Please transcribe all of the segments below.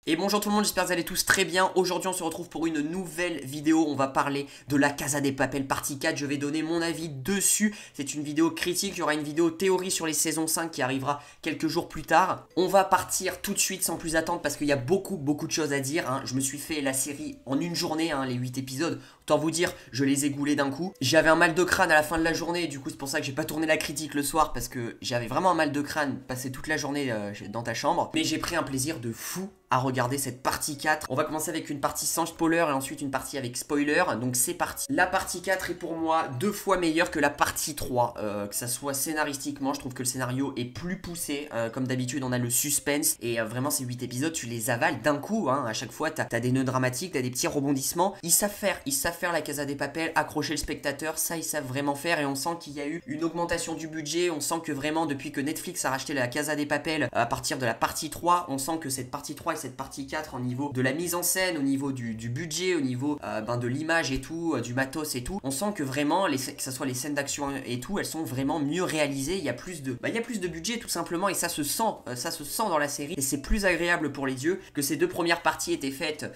Et bonjour tout le monde, j'espère que vous allez tous très bien. Aujourd'hui on se retrouve pour une nouvelle vidéo. On va parler de La Casa de Papel partie 4. Je vais donner mon avis dessus. C'est une vidéo critique, il y aura une vidéo théorie sur les saisons 5 qui arrivera quelques jours plus tard. On va partir tout de suite sans plus attendre parce qu'il y a beaucoup de choses à dire, hein. Je me suis fait la série en une journée, hein, les 8 épisodes. Autant vous dire, je les ai goulés d'un coup. J'avais un mal de crâne à la fin de la journée et du coup c'est pour ça que j'ai pas tourné la critique le soir parce que j'avais vraiment un mal de crâne passé toute la journée dans ta chambre. Mais j'ai pris un plaisir de fou à regarder cette partie 4. On va commencer avec une partie sans spoiler et ensuite une partie avec spoiler. Donc c'est parti. La partie 4 est pour moi 2 fois meilleure que la partie 3. Que ça soit scénaristiquement, je trouve que le scénario est plus poussé. Comme d'habitude, on a le suspense. Et vraiment, ces 8 épisodes, tu les avales d'un coup, hein. À chaque fois, t'as des nœuds dramatiques, t'as des petits rebondissements. Ils savent faire la Casa de Papel, accrocher le spectateur. Ça, ils savent vraiment faire. Et on sent qu'il y a eu une augmentation du budget. On sent que vraiment, depuis que Netflix a racheté la Casa de Papel, à partir de la partie 3, on sent que cette partie 3 et cette partie 4 au niveau de la mise en scène, au niveau du budget, au niveau de l'image et tout, du matos et tout, on sent que vraiment, que ce soit les scènes d'action et tout, elles sont vraiment mieux réalisées. Il y a plus de budget tout simplement et ça se sent dans la série et c'est plus agréable pour les yeux que ces deux premières parties étaient faites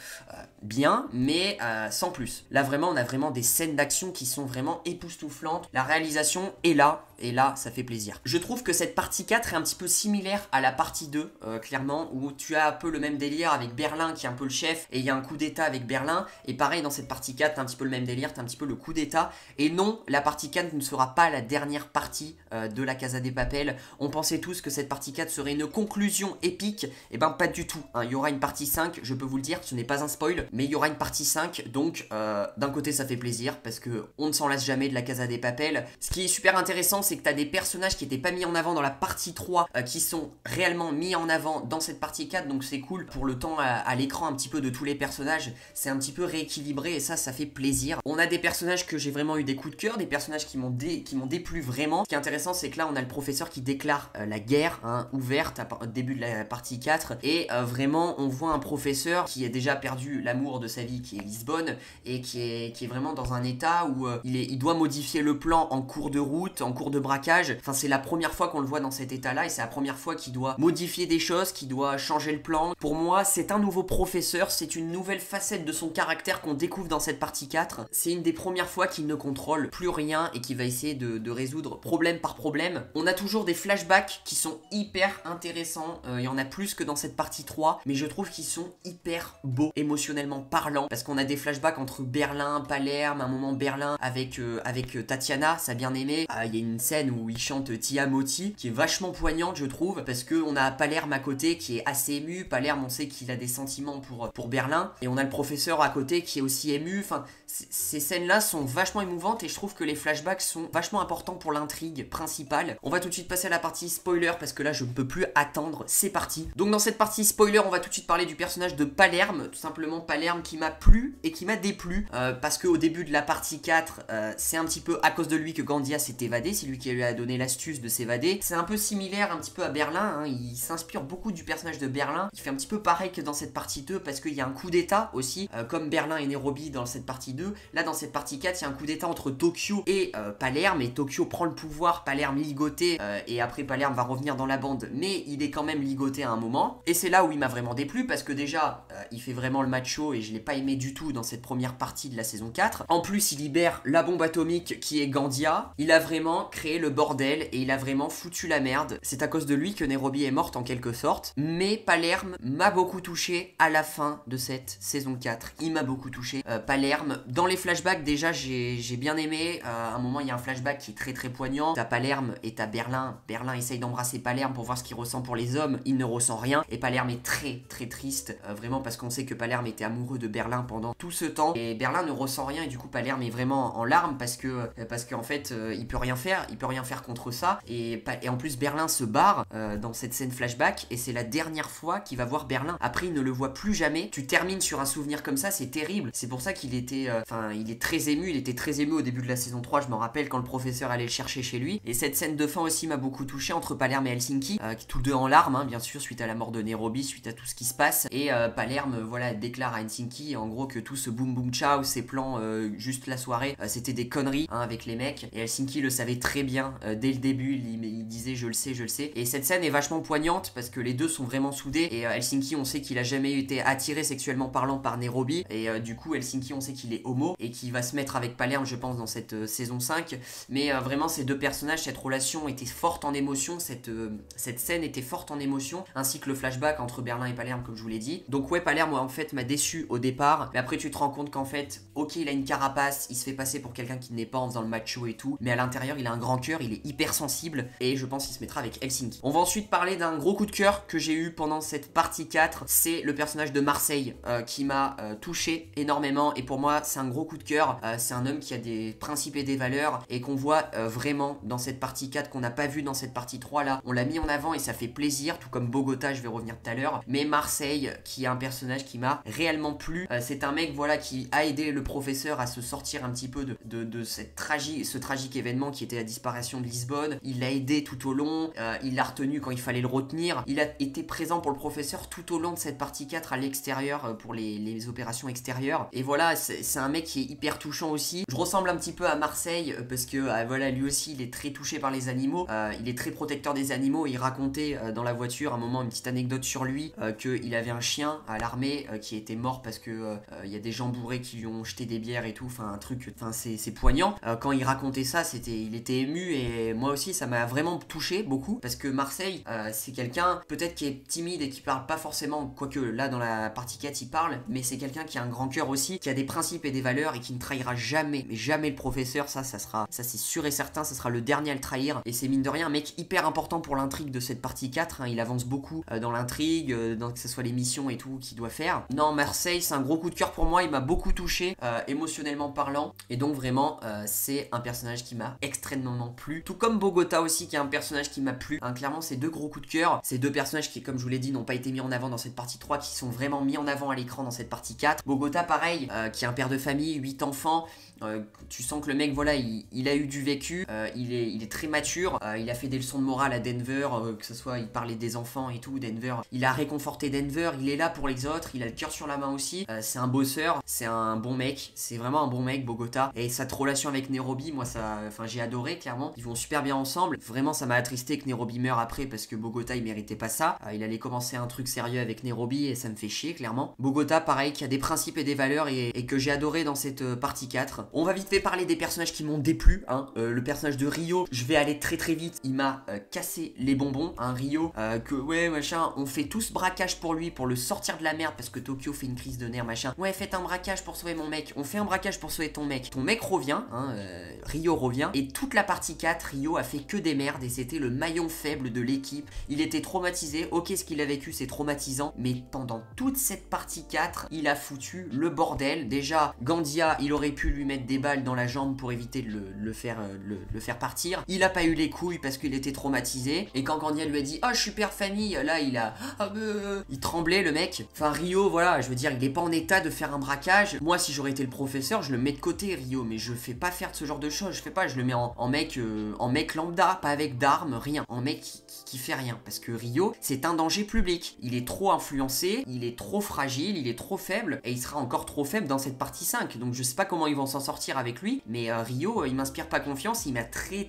bien, mais sans plus. Là vraiment, on a vraiment des scènes d'action qui sont vraiment époustouflantes. La réalisation est là. Et là, ça fait plaisir. Je trouve que cette partie 4 est un petit peu similaire à la partie 2, clairement, où tu as un peu le même délire avec Berlin qui est un peu le chef, et il y a un coup d'état avec Berlin, et pareil dans cette partie 4, t'as un petit peu le même délire, t'as un petit peu le coup d'état, et non, la partie 4 ne sera pas la dernière partie de la Casa de Papel. On pensait tous que cette partie 4 serait une conclusion épique, et ben pas du tout, hein. Il y aura une partie 5, je peux vous le dire, ce n'est pas un spoil, mais il y aura une partie 5, donc d'un côté ça fait plaisir, parce que on ne s'en lasse jamais de la Casa de Papel. Ce qui est super intéressant, c'est que t'as des personnages qui n'étaient pas mis en avant dans la partie 3 qui sont réellement mis en avant dans cette partie 4, donc c'est cool pour le temps à l'écran un petit peu de tous les personnages, c'est un petit peu rééquilibré et ça fait plaisir. On a des personnages que j'ai vraiment eu des coups de cœur, des personnages qui m'ont déplu vraiment. Ce qui est intéressant, c'est que là on a le professeur qui déclare la guerre, hein, ouverte au début de la partie 4 et vraiment on voit un professeur qui a déjà perdu l'amour de sa vie qui est Lisbonne et qui est vraiment dans un état où il doit modifier le plan en cours de route, en cours de braquage. Enfin, c'est la première fois qu'on le voit dans cet état-là et c'est la première fois qu'il doit modifier des choses, qu'il doit changer le plan. Pour moi, c'est un nouveau professeur, c'est une nouvelle facette de son caractère qu'on découvre dans cette partie 4. C'est une des premières fois qu'il ne contrôle plus rien et qu'il va essayer de résoudre problème par problème. On a toujours des flashbacks qui sont hyper intéressants. Il y en a plus que dans cette partie 3, mais je trouve qu'ils sont hyper beaux, émotionnellement parlant, parce qu'on a des flashbacks entre Berlin, Palerme, un moment Berlin avec Tatiana, sa bien-aimée. Il y a une scène où il chante Tia Moti, qui est vachement poignante je trouve, parce qu'on a Palerme à côté qui est assez ému. Palerme, on sait qu'il a des sentiments pour Berlin, et on a le professeur à côté qui est aussi ému. Enfin, ces scènes-là sont vachement émouvantes et je trouve que les flashbacks sont vachement importants pour l'intrigue principale. On va tout de suite passer à la partie spoiler parce que là je ne peux plus attendre, c'est parti. Donc dans cette partie spoiler, on va tout de suite parler du personnage de Palerme, tout simplement Palerme qui m'a plu et qui m'a déplu, parce qu'au début de la partie 4, c'est un petit peu à cause de lui que Gandia s'est évadé, c'est lui qui lui a donné l'astuce de s'évader. C'est un peu similaire un petit peu à Berlin, hein. Il s'inspire beaucoup du personnage de Berlin, il fait un petit peu pareil que dans cette partie 2 parce qu'il y a un coup d'état aussi, comme Berlin et Nairobi dans cette partie 2. Là dans cette partie 4, il y a un coup d'état entre Tokyo et Palerme, et Tokyo prend le pouvoir, Palerme ligoté, et après Palerme va revenir dans la bande, mais il est quand même ligoté à un moment, et c'est là où il m'a vraiment déplu parce que déjà il fait vraiment le macho et je l'ai pas aimé du tout dans cette première partie de la saison 4. En plus il libère la bombe atomique qui est Gandia, il a vraiment créé le bordel et il a vraiment foutu la merde. C'est à cause de lui que Nairobi est morte en quelque sorte, mais Palerme m'a beaucoup touché à la fin de cette saison 4. Il m'a beaucoup touché. Palerme, dans les flashbacks déjà j'ai bien aimé. À un moment il y a un flashback qui est très poignant. T'as Palerme et t'as Berlin. Berlin essaye d'embrasser Palerme pour voir ce qu'il ressent pour les hommes. Il ne ressent rien et Palerme est très triste, vraiment parce qu'on sait que Palerme était amoureux de Berlin pendant tout ce temps et Berlin ne ressent rien et du coup Palerme est vraiment en larmes parce qu'en fait il peut rien faire contre ça et en plus Berlin se barre dans cette scène flashback et c'est la dernière fois qu'il va voir Berlin. Après il ne le voit plus jamais. Tu termines sur un souvenir comme ça, c'est terrible. C'est pour ça qu'il était il est très ému, il était très ému au début de la saison 3, je m'en rappelle quand le professeur allait le chercher chez lui. Et cette scène de fin aussi m'a beaucoup touché entre Palerme et Helsinki, qui tous deux en larmes, hein, bien sûr, suite à la mort de Nairobi, suite à tout ce qui se passe. Et Palerme, voilà, déclare à Helsinki en gros que tout ce boom boom ciao, ces plans juste la soirée, c'était des conneries, hein, avec les mecs. Et Helsinki le savait très très bien dès le début. Il disait je le sais, je le sais. Et cette scène est vachement poignante parce que les deux sont vraiment soudés. Et Helsinki, on sait qu'il a jamais été attiré sexuellement parlant par Nairobi. Et du coup, Helsinki, on sait qu'il est homo et qu'il va se mettre avec Palerme, je pense, dans cette saison 5. Mais vraiment, ces deux personnages, cette relation était forte en émotion. Cette scène était forte en émotion, ainsi que le flashback entre Berlin et Palerme, comme je vous l'ai dit. Donc ouais, Palerme, en fait, m'a déçu au départ. Mais après, tu te rends compte qu'en fait, ok, il a une carapace, il se fait passer pour quelqu'un qui n'est pas en faisant le macho et tout. Mais à l'intérieur, il a un grand cœur, il est hyper sensible. Et je pense qu'il se mettra avec Helsinki. On va ensuite parler d'un gros coup de cœur que j'ai eu pendant cette partie 4. C'est le personnage de Marseille qui m'a touché énormément. Et pour moi, c'est un gros coup de cœur. C'est un homme qui a des principes et des valeurs et qu'on voit vraiment dans cette partie 4 qu'on n'a pas vu dans cette partie 3 là. On l'a mis en avant et ça fait plaisir, tout comme Bogota, je vais revenir tout à l'heure. Mais Marseille, qui est un personnage qui m'a réellement plu. C'est un mec, voilà, qui a aidé le professeur à se sortir un petit peu de ce tragique événement qui était la disparition de Lisbonne. Il l'a aidé tout au long, il l'a retenu quand il fallait le retenir. Il a été présent pour le professeur tout au long de cette partie 4 à l'extérieur pour les opérations extérieures. Et voilà, c'est un mec qui est hyper touchant aussi. Je ressemble un petit peu à Marseille parce que voilà, lui aussi il est très touché par les animaux. Il est très protecteur des animaux. Il racontait dans la voiture un moment une petite anecdote sur lui qu'il avait un chien à l'armée qui était mort parce que il y a des gens bourrés qui lui ont jeté des bières et tout. Enfin un truc, enfin c'est poignant. Quand il racontait ça, il était ému et moi aussi ça m'a vraiment touché beaucoup parce que Marseille c'est quelqu'un peut-être qui est timide et qui parle pas forcément, quoique là dans la partie 4 il parle, mais c'est quelqu'un qui a un grand cœur aussi, qui a des principes et des valeurs et qui ne trahira jamais, mais jamais le professeur. Ça c'est sûr et certain, ça sera le dernier à le trahir. Et c'est mine de rien un mec hyper important pour l'intrigue de cette partie 4 hein. Il avance beaucoup dans l'intrigue, que ce soit les missions et tout qu'il doit faire. Non, Marseille c'est un gros coup de cœur pour moi, il m'a beaucoup touché émotionnellement parlant et donc vraiment c'est un personnage qui m'a extrêmement plu, tout comme Bogota aussi qui est un personnage qui m'a plu hein. Clairement c'est deux gros coups de cœur, ces deux personnages qui comme je vous l'ai dit n'ont pas été mis en avant dans cette partie 3, qui sont vraiment mis en avant à l'écran dans cette partie 4. Bogota pareil, qui est un père de famille, 8 enfants. Tu sens que le mec voilà il a eu du vécu, il est très mature, il a fait des leçons de morale à Denver, que ce soit il parlait des enfants et tout. Denver, il a réconforté Denver, il est là pour les autres, il a le cœur sur la main aussi, c'est un bosseur, c'est un bon mec, c'est vraiment un bon mec Bogota. Et cette relation avec Nairobi, moi ça, enfin j'ai adoré clairement, ils vont super bien ensemble. Vraiment ça m'a attristé que Nairobi meure après parce que Bogota il méritait pas ça, il allait commencer un truc sérieux avec Nairobi et ça me fait chier clairement. Bogota pareil qui a des principes et des valeurs et que j'ai adoré dans cette partie 4. On va vite fait parler des personnages qui m'ont déplu hein. Le personnage de Rio, je vais aller très vite, il m'a cassé les bonbons hein. Rio, que ouais machin, on fait tous braquage pour lui, pour le sortir de la merde parce que Tokyo fait une crise de nerfs machin. Ouais, faites un braquage pour sauver mon mec, on fait un braquage pour sauver ton mec revient hein, Rio revient, et toute la partie 4 Rio a fait que des merdes et c'était le maillon faible de l'équipe. Il était traumatisé, ok ce qu'il a vécu c'est traumatisant, mais pendant toute cette partie 4 il a foutu le bordel. Déjà Gandia il aurait pu lui mettre des balles dans la jambe pour éviter de le faire partir. Il a pas eu les couilles parce qu'il était traumatisé. Et quand Gandia lui a dit oh je suis père de famille, là il tremblait le mec. Enfin Rio voilà, je veux dire il est pas en état de faire un braquage. Moi si j'aurais été le professeur je le mets de côté Rio, mais je fais pas faire de ce genre de choses. Je le mets en mec lambda, pas avec d'armes, rien. En mec qui fait rien. Parce que Rio c'est un danger public. Il est trop influencé, il est trop fragile, il est trop faible et il sera encore trop faible dans cette partie 5. Donc je sais pas comment ils vont s'en sortir avec lui, mais Rio il m'inspire pas confiance, il m'a très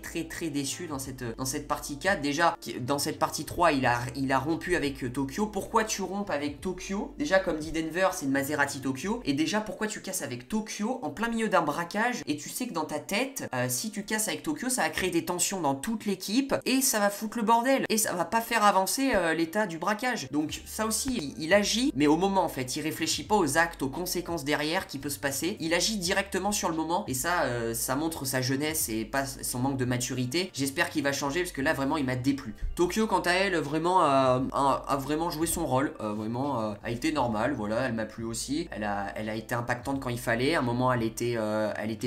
déçu dans cette partie 4. Déjà dans cette partie 3 il a rompu avec Tokyo. Pourquoi tu rompes avec Tokyo? Déjà comme dit Denver c'est une Maserati Tokyo, et déjà pourquoi tu casses avec Tokyo en plein milieu d'un braquage et tu sais que dans ta tête si tu casses avec Tokyo ça va créer des tensions dans toute l'équipe et ça va foutre le bordel et ça va pas faire avancer l'état du braquage. Donc ça aussi il agit, mais au moment en fait il réfléchit pas aux actes, aux conséquences derrière qui peut se passer, il agit directement sur le moment et ça montre sa jeunesse et pas son manque de maturité. J'espère qu'il va changer parce que là vraiment il m'a déplu. Tokyo quant à elle vraiment a vraiment joué son rôle, vraiment a été normale, voilà, elle m'a plu aussi. Elle a été impactante quand il fallait. À un moment elle était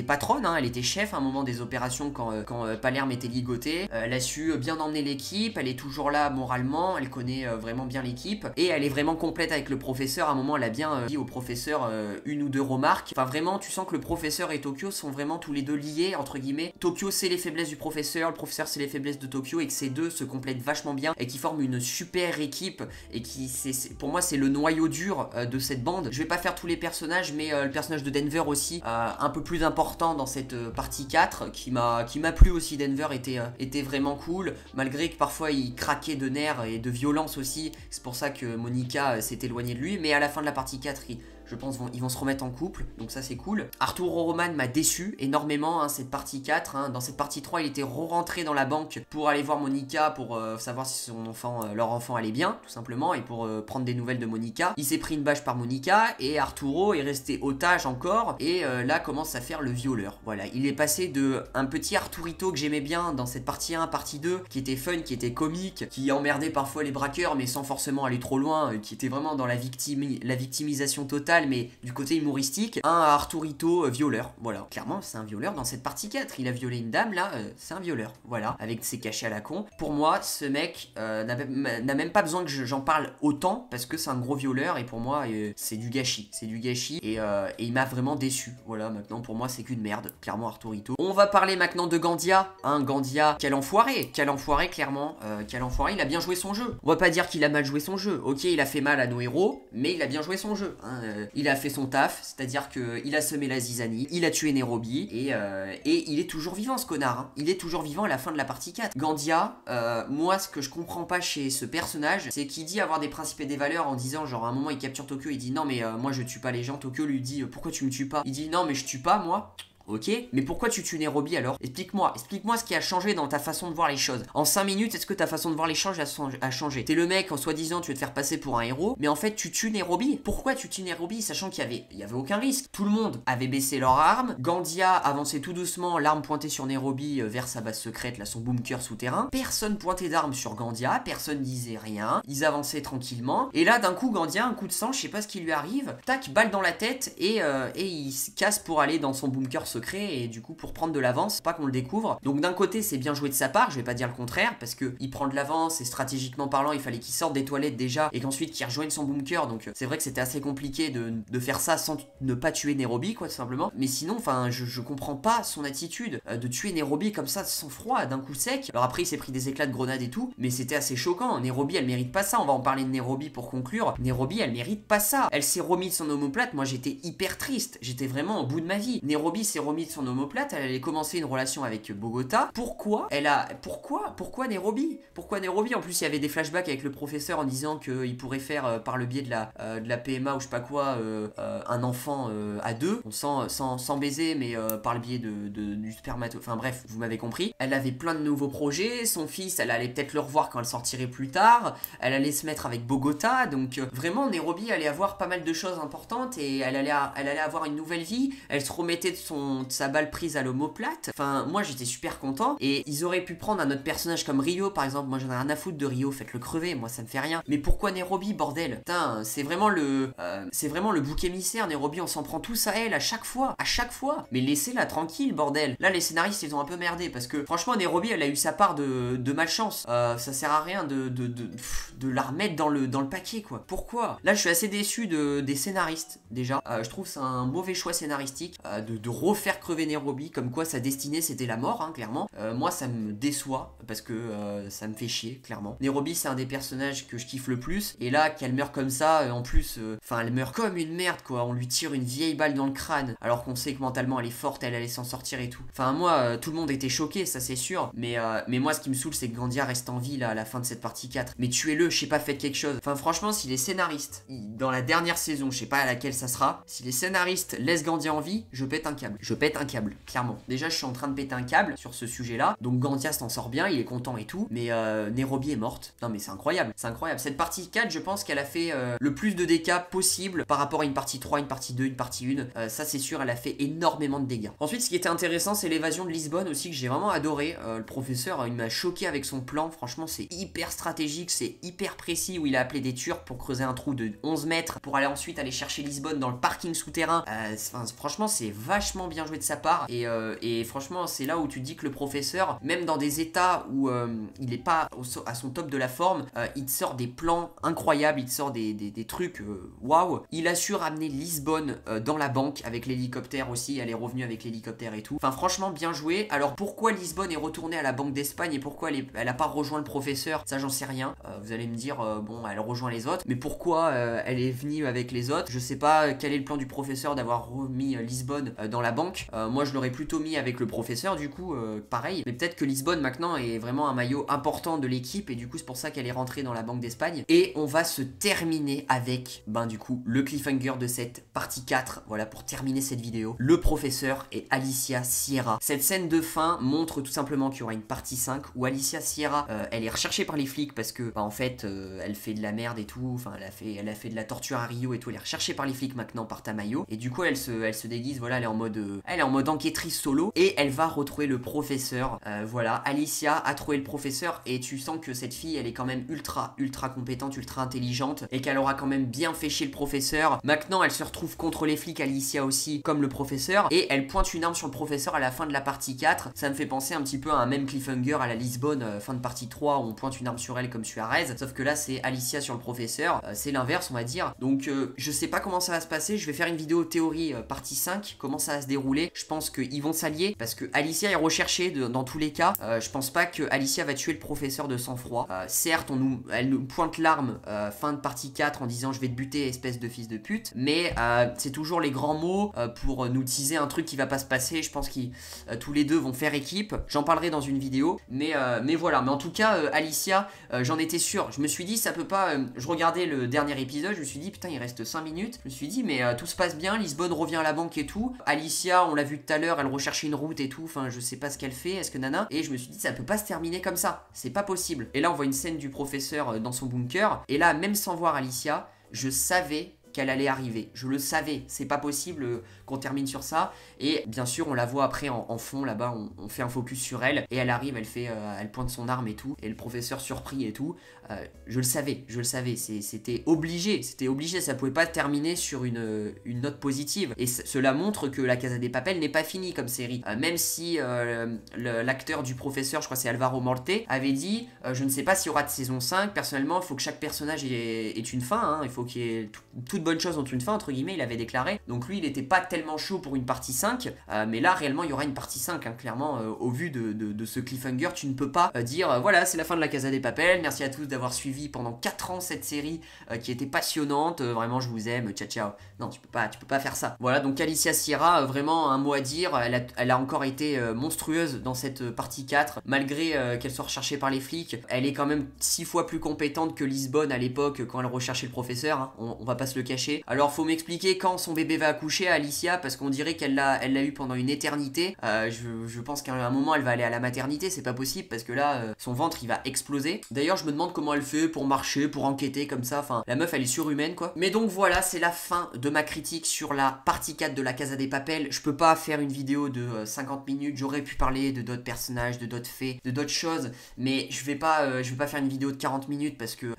patronne, hein, elle était chef à un moment des opérations quand Palerme était ligoté. Elle a su bien emmener l'équipe, elle est toujours là moralement, elle connaît vraiment bien l'équipe et elle est vraiment complète avec le professeur. À un moment elle a bien dit au professeur une ou deux remarques. Enfin vraiment tu sens que le professeur et Tokyo sont vraiment tous les deux liés entre guillemets. Tokyo c'est les faiblesses du professeur, le professeur c'est les faiblesses de Tokyo, et que ces deux se complètent vachement bien et qui forment une super équipe et qui pour moi c'est le noyau dur de cette bande. Je vais pas faire tous les personnages, mais le personnage de Denver aussi un peu plus important dans cette partie 4 qui m'a plu aussi. Denver était vraiment cool, malgré que parfois il craquait de nerfs et de violence aussi. C'est pour ça que Monica s'est éloignée de lui, mais à la fin de la partie 4, je pense ils vont se remettre en couple, donc ça c'est cool. Arturo Roman m'a déçu énormément, hein, cette partie 4, hein. Dans cette partie 3 il était re-rentré dans la banque pour aller voir Monica, pour savoir si leur enfant allait bien, tout simplement, et pour prendre des nouvelles de Monica. Il s'est pris une bâche par Monica, et Arturo est resté otage encore, et là commence à faire le violeur. Voilà, il est passé de un petit Arturito que j'aimais bien dans cette partie 1, partie 2, qui était fun, qui était comique, qui emmerdait parfois les braqueurs, mais sans forcément aller trop loin, qui était vraiment dans la victimisation totale, mais du côté humoristique, un Arturito violeur. Voilà, clairement c'est un violeur dans cette partie 4. Il a violé une dame, là, c'est un violeur. Voilà, avec ses cachets à la con. Pour moi, ce mec n'a même pas besoin que j'en parle autant, parce que c'est un gros violeur, et pour moi, c'est du gâchis. C'est du gâchis, et il m'a vraiment déçu. Voilà, maintenant pour moi c'est qu'une merde, clairement Arturito. On va parler maintenant de Gandia, hein, Gandia, quel enfoiré, clairement, quel enfoiré, il a bien joué son jeu. On va pas dire qu'il a mal joué son jeu, ok, il a fait mal à nos héros, mais il a bien joué son jeu, hein. Il a fait son taf, c'est-à-dire qu'il a semé la zizanie, il a tué Nairobi, et il est toujours vivant ce connard, hein. Il est toujours vivant à la fin de la partie 4. Gandia, moi ce que je comprends pas chez ce personnage, c'est qu'il dit avoir des principes et des valeurs en disant, genre à un moment il capture Tokyo, il dit non mais moi je tue pas les gens. Tokyo lui dit pourquoi tu me tues pas? Il dit non mais je tue pas moi. Ok, mais pourquoi tu tues Nairobi alors? Explique-moi ce qui a changé dans ta façon de voir les choses. En 5 minutes, est-ce que ta façon de voir les choses a changé? T'es le mec, en soi-disant, tu veux te faire passer pour un héros, mais en fait, tu tues Nairobi. Pourquoi tu tues Nairobi, sachant qu'il y avait aucun risque? Tout le monde avait baissé leurs armes, Gandia avançait tout doucement, l'arme pointée sur Nairobi vers sa base secrète, là, son bunker souterrain. Personne pointait d'armes sur Gandia, personne disait rien, ils avançaient tranquillement, et là, d'un coup, Gandia, un coup de sang, je sais pas ce qui lui arrive, tac, balle dans la tête, et il se casse pour aller dans son bunker secret, et du coup pour prendre de l'avance, pas qu'on le découvre. Donc d'un côté c'est bien joué de sa part, je vais pas dire le contraire, parce que il prend de l'avance, et stratégiquement parlant il fallait qu'il sorte des toilettes déjà, et qu'ensuite qu'il rejoigne son bunker, donc c'est vrai que c'était assez compliqué de faire ça sans ne pas tuer Nairobi, quoi, tout simplement. Mais sinon, enfin, je comprends pas son attitude de tuer Nairobi comme ça, sans froid, d'un coup sec. Alors après il s'est pris des éclats de grenades et tout, mais c'était assez choquant. Nairobi elle mérite pas ça, on va en parler de Nairobi pour conclure. Nairobi elle mérite pas ça, elle s'est remise de son omoplate, moi j'étais hyper triste, j'étais vraiment au bout de ma vie. Nairobi s'est remise de son omoplate, elle allait commencer une relation avec Bogota. Pourquoi Nairobi? Pourquoi Nairobi? En plus il y avait des flashbacks avec le professeur en disant qu'il pourrait faire par le biais de la PMA ou je sais pas quoi un enfant à deux, sans baiser, mais par le biais du spermato, enfin bref, vous m'avez compris. Elle avait plein de nouveaux projets, son fils elle allait peut-être le revoir quand elle sortirait plus tard, elle allait se mettre avec Bogota, donc vraiment Nairobi allait avoir pas mal de choses importantes, et elle allait avoir une nouvelle vie, elle se remettait de sa balle prise à l'omoplate. Enfin, moi j'étais super content, et ils auraient pu prendre un autre personnage comme Rio par exemple. Moi j'en ai rien à foutre de Rio, faites-le crever, moi ça me fait rien. Mais pourquoi Nairobi, bordel? Putain, c'est vraiment le bouc émissaire, Nairobi, on s'en prend tous à elle à chaque fois. Mais laissez-la tranquille, bordel. Là les scénaristes ils ont un peu merdé, parce que franchement Nairobi elle a eu sa part de malchance. Ça sert à rien de la remettre dans le paquet, quoi. Pourquoi? Là je suis assez déçu des scénaristes déjà. Je trouve c'est un mauvais choix scénaristique de refaire crever Nairobi, comme quoi sa destinée c'était la mort, hein, clairement. Moi ça me déçoit, parce que ça me fait chier, clairement. Nairobi c'est un des personnages que je kiffe le plus, et là qu'elle meurt comme ça, en plus, enfin elle meurt comme une merde, quoi. On lui tire une vieille balle dans le crâne, alors qu'on sait que mentalement elle est forte, elle allait s'en sortir et tout. Enfin moi, tout le monde était choqué, ça c'est sûr, mais moi ce qui me saoule c'est que Gandia reste en vie là à la fin de cette partie 4. Mais tuez-le, je sais pas, faites quelque chose. Enfin franchement, si les scénaristes, dans la dernière saison, je sais pas à laquelle ça sera, si les scénaristes laissent Gandia en vie, je pète un câble, clairement. Déjà je suis en train de péter un câble sur ce sujet là, donc Gandia s'en sort bien, il est content et tout, mais Nairobi est morte. Non mais c'est incroyable. Cette partie 4, je pense qu'elle a fait le plus de dégâts possible par rapport à une partie 3, une partie 2, une partie 1. Ça c'est sûr, elle a fait énormément de dégâts. Ensuite ce qui était intéressant c'est l'évasion de Lisbonne aussi, que j'ai vraiment adoré. Le professeur il m'a choqué avec son plan, franchement c'est hyper stratégique, c'est hyper précis, où il a appelé des Turcs pour creuser un trou de 11 mètres pour aller ensuite chercher Lisbonne dans le parking souterrain. Franchement c'est vachement bien joué de sa part, et franchement c'est là où tu dis que le professeur, même dans des états où il est pas à son top de la forme, il te sort des plans incroyables, il te sort des trucs waouh. Il a su ramener Lisbonne dans la banque avec l'hélicoptère aussi, elle est revenue avec l'hélicoptère et tout. Enfin franchement bien joué. Alors pourquoi Lisbonne est retournée à la Banque d'Espagne et pourquoi elle a pas rejoint le professeur, ça j'en sais rien. Vous allez me dire bon elle rejoint les autres, mais pourquoi elle est venue avec les autres, je sais pas quel est le plan du professeur d'avoir remis Lisbonne dans la banque. banque. Moi je l'aurais plutôt mis avec le professeur du coup, pareil. Mais peut-être que Lisbonne maintenant est vraiment un maillot important de l'équipe et du coup c'est pour ça qu'elle est rentrée dans la Banque d'Espagne. Et on va se terminer avec, du coup, le cliffhanger de cette partie 4. Voilà, pour terminer cette vidéo. Le professeur et Alicia Sierra. Cette scène de fin montre tout simplement qu'il y aura une partie 5 où Alicia Sierra, elle est recherchée par les flics parce que, en fait, elle fait de la merde et tout. Enfin, elle a fait de la torture à Rio et tout. Elle est recherchée par les flics maintenant par Tamayo. Et du coup, elle se déguise, voilà, elle est en mode enquêtrice solo. Et elle va retrouver le professeur. Voilà, Alicia a trouvé le professeur et tu sens que cette fille, elle est quand même ultra compétente, ultra intelligente et qu'elle aura quand même bien fait chier le professeur. Maintenant, elle se retrouve contre les flics, Alicia aussi, comme le professeur. Et elle pointe une arme sur le professeur à la fin de la partie 4. Ça me fait penser un petit peu à un même cliffhanger à la Lisbonne, fin de partie 3, où on pointe une arme sur elle comme Suarez. Sauf que là, c'est Alicia sur le professeur. C'est l'inverse, on va dire. Donc, je sais pas comment ça va se passer. Je vais faire une vidéo théorie partie 5. Comment ça va se dérouler. Je pense qu'ils vont s'allier parce que Alicia est recherchée dans tous les cas. Je pense pas que Alicia va tuer le professeur de sang-froid. Certes, elle nous pointe l'arme fin de partie 4 en disant je vais te buter, espèce de fils de pute. Mais c'est toujours les grands mots pour nous teaser un truc qui va pas se passer. Je pense qu'ils tous les deux vont faire équipe. J'en parlerai dans une vidéo. Mais voilà. Mais en tout cas, Alicia, j'en étais sûr. Je me suis dit, ça peut pas. Je regardais le dernier épisode. Je me suis dit, putain, il reste 5 minutes. Je me suis dit, mais tout se passe bien. Lisbonne revient à la banque et tout. Alicia, on l'a vu tout à l'heure, elle recherchait une route et tout. Enfin, je sais pas ce qu'elle fait. Est-ce que nana. Et je me suis dit, ça peut pas se terminer comme ça. C'est pas possible. Et là, on voit une scène du professeur dans son bunker. Et là, même sans voir Alicia, je savais qu'elle allait arriver. Je le savais. C'est pas possible qu'on termine sur ça. Et bien sûr, on la voit après en fond là-bas. On fait un focus sur elle. Et elle arrive, elle pointe son arme et tout. Et le professeur surpris et tout. Je le savais. C'était obligé. Ça pouvait pas terminer sur une note positive. Et cela montre que La Casa de Papel n'est pas finie comme série. Même si l'acteur du professeur, je crois que c'est Alvaro Morte, avait dit je ne sais pas s'il y aura de saison 5. Personnellement, il faut que chaque personnage ait une fin. Hein. Il faut qu'il y ait toute bonne chose ont une fin, entre guillemets, il avait déclaré. Donc lui, il était pas tellement chaud pour une partie 5. Mais là, réellement, il y aura une partie 5. Hein, clairement, au vu de ce cliffhanger, tu ne peux pas dire voilà, c'est la fin de La Casa de Papel. Merci à tous d'avoir suivi pendant 4 ans cette série qui était passionnante. Vraiment, je vous aime. Ciao, ciao. Non, tu peux pas faire ça. Voilà, donc Alicia Sierra, vraiment un mot à dire. Elle a encore été monstrueuse dans cette partie 4. Malgré qu'elle soit recherchée par les flics, elle est quand même 6 fois plus compétente que Lisbonne à l'époque quand elle recherchait le professeur. Hein. On va pas se le cacher. Alors, faut m'expliquer quand son bébé va accoucher, Alicia, parce qu'on dirait qu'elle l'a eu pendant une éternité. Je pense qu'à un moment, elle va aller à la maternité. C'est pas possible parce que là, son ventre, il va exploser. D'ailleurs, je me demande comment elle fait pour marcher, pour enquêter comme ça. Enfin, la meuf, elle est surhumaine, quoi. Mais donc, voilà, c'est la fin de ma critique sur la partie 4 de La Casa de Papel. Je peux pas faire une vidéo de 50 minutes. J'aurais pu parler de d'autres personnages, de d'autres faits, de d'autres choses. Mais je vais pas faire une vidéo de 40 minutes parce que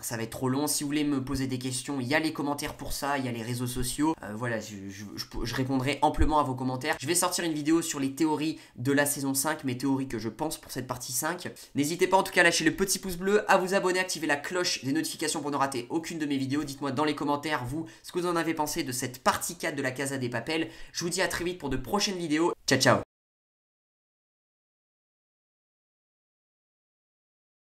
ça va être trop long. Si vous voulez me poser des questions, il y a les commentaires pour ça, il y a les réseaux sociaux. Voilà, je répondrai amplement à vos commentaires. Je vais sortir une vidéo sur les théories de la saison 5, mes théories que je pense pour cette partie 5. N'hésitez pas en tout cas à lâcher le petit pouce bleu, à vous abonner, activer la cloche des notifications pour ne rater aucune de mes vidéos. Dites-moi dans les commentaires, vous, ce que vous en avez pensé de cette partie 4 de La Casa de Papel. Je vous dis à très vite pour de prochaines vidéos. Ciao, ciao.